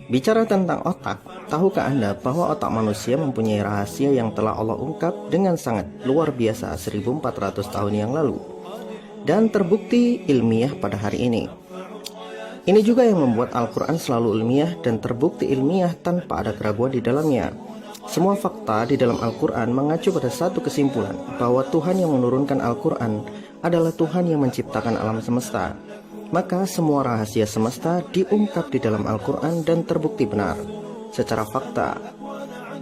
Bicara tentang otak, tahukah Anda bahwa otak manusia mempunyai rahasia yang telah Allah ungkap dengan sangat luar biasa 1400 tahun yang lalu dan terbukti ilmiah pada hari ini. Ini juga yang membuat Al-Quran selalu ilmiah dan terbukti ilmiah tanpa ada keraguan di dalamnya. Semua fakta di dalam Al-Quran mengacu pada satu kesimpulan, bahwa Tuhan yang menurunkan Al-Quran adalah Tuhan yang menciptakan alam semesta. Maka semua rahasia semesta diungkap di dalam Al-Quran dan terbukti benar secara fakta.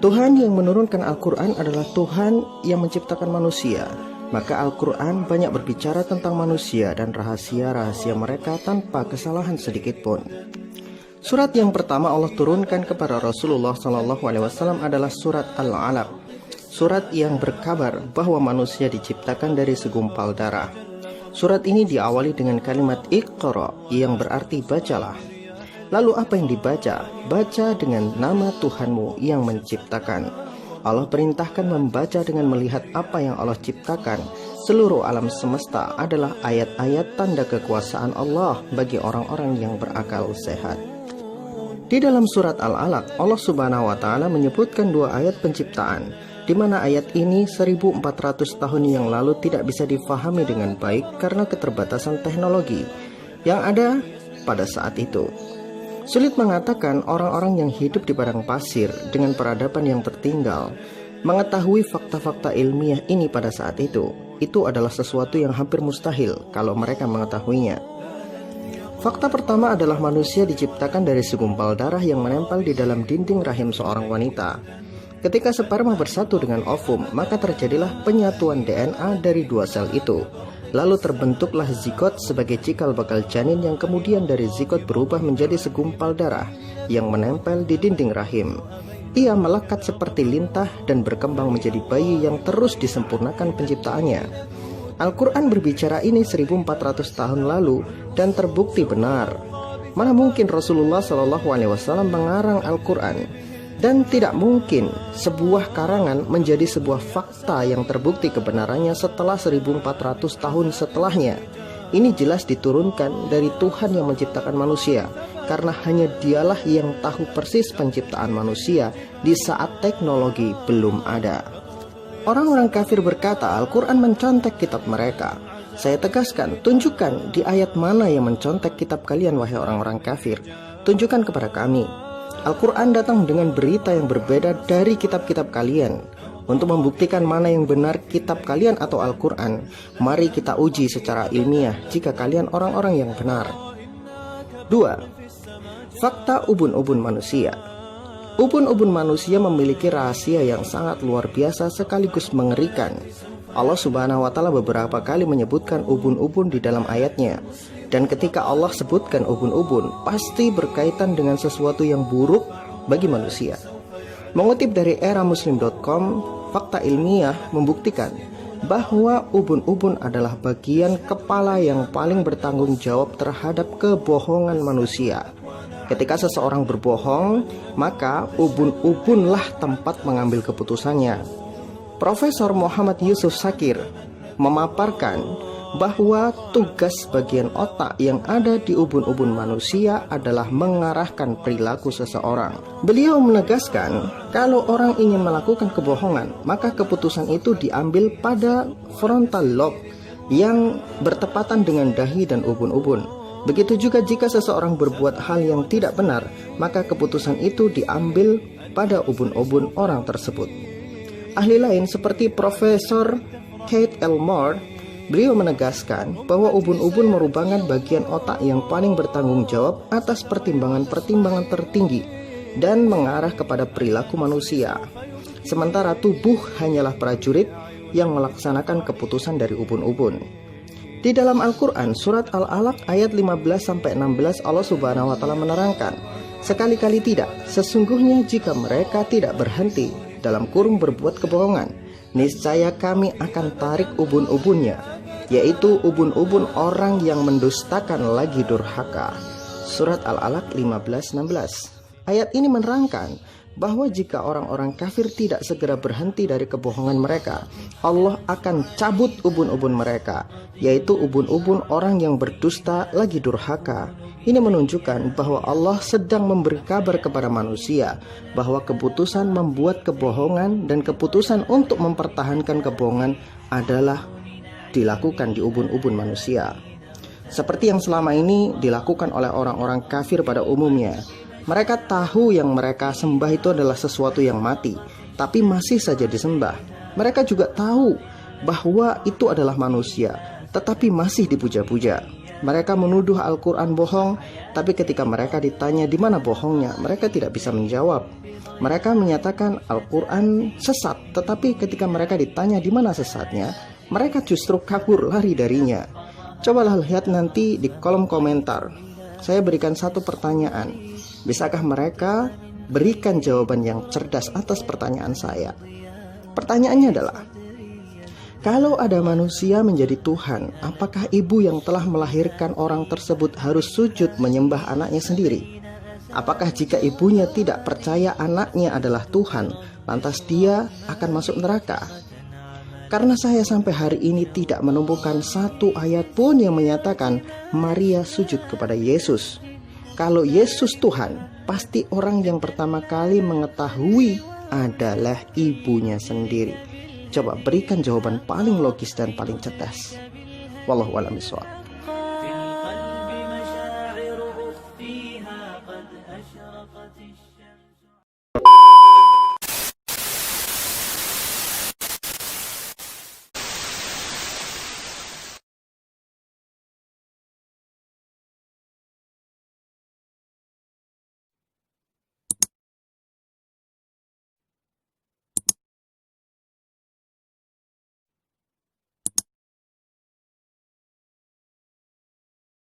Tuhan yang menurunkan Al-Quran adalah Tuhan yang menciptakan manusia. Maka Al-Quran banyak berbicara tentang manusia dan rahasia-rahasia mereka tanpa kesalahan sedikit pun. Surat yang pertama Allah turunkan kepada Rasulullah SAW adalah surat Al-Alaq. Surat yang berkabar bahwa manusia diciptakan dari segumpal darah. Surat ini diawali dengan kalimat Iqra yang berarti bacalah. Lalu apa yang dibaca? Baca dengan nama Tuhanmu yang menciptakan. Allah perintahkan membaca dengan melihat apa yang Allah ciptakan. Seluruh alam semesta adalah ayat-ayat tanda kekuasaan Allah bagi orang-orang yang berakal sehat. Di dalam surat Al-Alaq, Allah Subhanahu wa taala menyebutkan dua ayat penciptaan, di mana ayat ini 1400 tahun yang lalu tidak bisa difahami dengan baik karena keterbatasan teknologi yang ada pada saat itu. Sulit mengatakan orang-orang yang hidup di padang pasir dengan peradaban yang tertinggal mengetahui fakta-fakta ilmiah ini pada saat itu. Itu adalah sesuatu yang hampir mustahil kalau mereka mengetahuinya. Fakta pertama adalah manusia diciptakan dari segumpal darah yang menempel di dalam dinding rahim seorang wanita. Ketika sperma bersatu dengan ovum, maka terjadilah penyatuan DNA dari dua sel itu. Lalu terbentuklah zigot sebagai cikal bakal janin yang kemudian dari zigot berubah menjadi segumpal darah yang menempel di dinding rahim. Ia melekat seperti lintah dan berkembang menjadi bayi yang terus disempurnakan penciptaannya. Al-Quran berbicara ini 1400 tahun lalu dan terbukti benar. Mana mungkin Rasulullah SAW mengarang Al-Quran? Dan tidak mungkin sebuah karangan menjadi sebuah fakta yang terbukti kebenarannya setelah 1400 tahun setelahnya. Ini jelas diturunkan dari Tuhan yang menciptakan manusia, karena hanya dialah yang tahu persis penciptaan manusia di saat teknologi belum ada. Orang-orang kafir berkata Al-Quran mencontek kitab mereka. Saya tegaskan, tunjukkan di ayat mana yang mencontek kitab kalian wahai orang-orang kafir. Tunjukkan kepada kami. Al-Quran datang dengan berita yang berbeda dari kitab-kitab kalian. Untuk membuktikan mana yang benar kitab kalian atau Al-Quran, mari kita uji secara ilmiah jika kalian orang-orang yang benar. 2. Fakta ubun-ubun manusia. Ubun-ubun manusia memiliki rahasia yang sangat luar biasa sekaligus mengerikan. Allah Subhanahu wa taala beberapa kali menyebutkan ubun-ubun di dalam ayatnya. Dan ketika Allah sebutkan ubun-ubun, pasti berkaitan dengan sesuatu yang buruk bagi manusia. Mengutip dari eramuslim.com, fakta ilmiah membuktikan bahwa ubun-ubun adalah bagian kepala yang paling bertanggung jawab terhadap kebohongan manusia. Ketika seseorang berbohong, maka ubun-ubunlah tempat mengambil keputusannya. Profesor Muhammad Yusuf Shakir memaparkan bahwa tugas bagian otak yang ada di ubun-ubun manusia adalah mengarahkan perilaku seseorang. Beliau menegaskan, kalau orang ingin melakukan kebohongan, maka keputusan itu diambil pada frontal lobe yang bertepatan dengan dahi dan ubun-ubun. Begitu juga jika seseorang berbuat hal yang tidak benar, maka keputusan itu diambil pada ubun-ubun orang tersebut. Ahli lain seperti Profesor Kate Elmore, beliau menegaskan bahwa ubun-ubun merupakan bagian otak yang paling bertanggung jawab atas pertimbangan-pertimbangan tertinggi dan mengarah kepada perilaku manusia. Sementara tubuh hanyalah prajurit yang melaksanakan keputusan dari ubun-ubun. Di dalam Al-Quran, surat Al-Alaq ayat 15-16 Allah Subhanahu wa taala menerangkan, sekali-kali tidak, sesungguhnya jika mereka tidak berhenti dalam kurung berbuat kebohongan, niscaya kami akan tarik ubun-ubunnya, yaitu ubun-ubun orang yang mendustakan lagi durhaka. Surat Al-Alaq 15-16. Ayat ini menerangkan bahwa jika orang-orang kafir tidak segera berhenti dari kebohongan mereka, Allah akan cabut ubun-ubun mereka, yaitu ubun-ubun orang yang berdusta lagi durhaka. Ini menunjukkan bahwa Allah sedang memberi kabar kepada manusia bahwa keputusan membuat kebohongan dan keputusan untuk mempertahankan kebohongan adalah dilakukan di ubun-ubun manusia. Seperti yang selama ini dilakukan oleh orang-orang kafir pada umumnya. Mereka tahu yang mereka sembah itu adalah sesuatu yang mati, tapi masih saja disembah. Mereka juga tahu bahwa itu adalah manusia, tetapi masih dipuja-puja. Mereka menuduh Al-Quran bohong, tapi ketika mereka ditanya di mana bohongnya, mereka tidak bisa menjawab. Mereka menyatakan Al-Quran sesat, tetapi ketika mereka ditanya di mana sesatnya, mereka justru kabur lari darinya. Cobalah lihat nanti di kolom komentar. Saya berikan satu pertanyaan. Bisakah mereka berikan jawaban yang cerdas atas pertanyaan saya? Pertanyaannya adalah, kalau ada manusia menjadi Tuhan, apakah ibu yang telah melahirkan orang tersebut harus sujud menyembah anaknya sendiri? Apakah jika ibunya tidak percaya anaknya adalah Tuhan, lantas dia akan masuk neraka? Karena saya sampai hari ini tidak menemukan satu ayat pun yang menyatakan Maria sujud kepada Yesus. Kalau Yesus Tuhan, pasti orang yang pertama kali mengetahui adalah ibunya sendiri. Coba berikan jawaban paling logis dan paling cerdas. Wallahu a'lam bishawab.